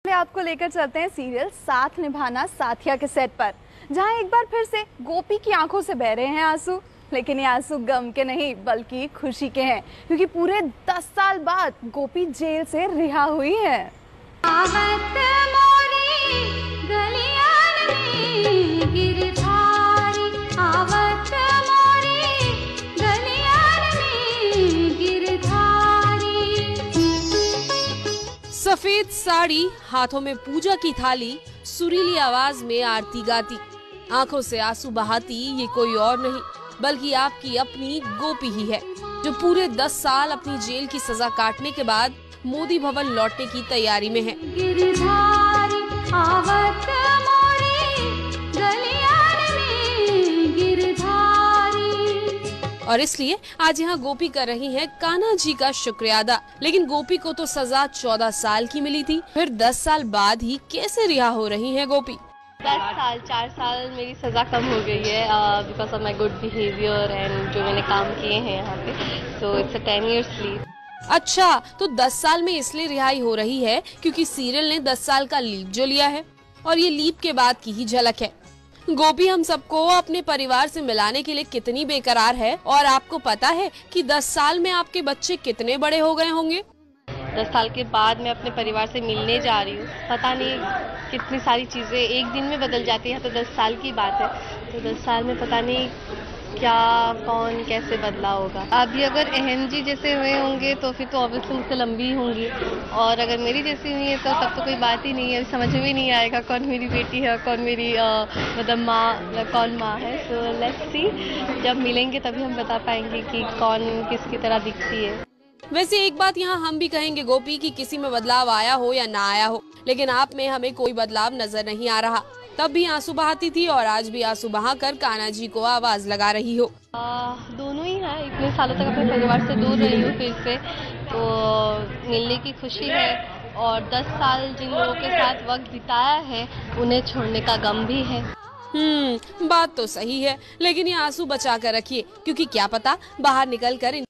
आपको लेकर चलते हैं सीरियल साथ निभाना साथिया के सेट पर, जहां एक बार फिर से गोपी की आंखों से बह रहे हैं आंसू। लेकिन ये आंसू गम के नहीं बल्कि खुशी के हैं, क्योंकि पूरे 10 साल बाद गोपी जेल से रिहा हुई है। सफेद साड़ी, हाथों में पूजा की थाली, सुरीली आवाज में आरती गाती, आंखों से आंसू बहाती ये कोई और नहीं बल्कि आपकी अपनी गोपी ही है, जो पूरे 10 साल अपनी जेल की सजा काटने के बाद मोदी भवन लौटने की तैयारी में है। और इसलिए आज यहाँ गोपी कर रही है कान्हा जी का शुक्रिया अदा। लेकिन गोपी को तो सजा 14 साल की मिली थी, फिर 10 साल बाद ही कैसे रिहा हो रही है गोपी? 4 साल मेरी सजा कम हो गई है because of my good behaviour and जो मैंने काम किए हैं यहाँ पे, so it's a 10 years leave. अच्छा, तो 10 साल में इसलिए रिहाई हो रही है क्योंकि सीरियल ने 10 साल का लीव जो लिया है, और ये लीव के बाद की ही झलक है। गोपी हम सबको अपने परिवार से मिलाने के लिए कितनी बेकरार है, और आपको पता है कि 10 साल में आपके बच्चे कितने बड़े हो गए होंगे? 10 साल के बाद मैं अपने परिवार से मिलने जा रही हूँ। पता नहीं कितनी सारी चीजें एक दिन में बदल जाती है, तो 10 साल की बात है, तो 10 साल में पता नहीं क्या कौन कैसे बदला होगा। अभी अगर अहम जी जैसे हुए होंगे तो फिर तो ऑब्वियसली मुझसे लंबी होंगी, और अगर मेरी जैसी हुई है तो तब तो कोई बात ही नहीं है, समझ में नहीं आएगा कौन मेरी बेटी है, कौन मेरी मतलब माँ, कौन माँ है। सो लेट्स सी, जब मिलेंगे तभी हम बता पाएंगे कि कौन किसकी तरह दिखती है। वैसे एक बात यहाँ हम भी कहेंगे गोपी कि किसी में बदलाव आया हो या ना आया हो, लेकिन आप में हमें कोई बदलाव नजर नहीं आ रहा। तब भी आंसू बहाती थी और आज भी आंसू बहाकर कान्हा जी को आवाज लगा रही हो। दोनों ही है। इतने सालों तक अपने परिवार से दूर रही हूँ, फिर से तो मिलने की खुशी है, और 10 साल जिन लोगों के साथ वक्त बिताया है उन्हें छोड़ने का गम भी है। बात तो सही है, लेकिन ये आंसू बचा कर रखिए, क्योंकि क्या पता बाहर निकल कर इन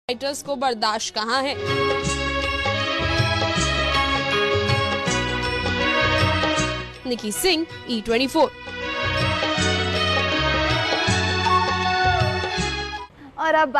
राइटर्स को बर्दाश्त कहाँ है। निकी सिंह, E24। और अब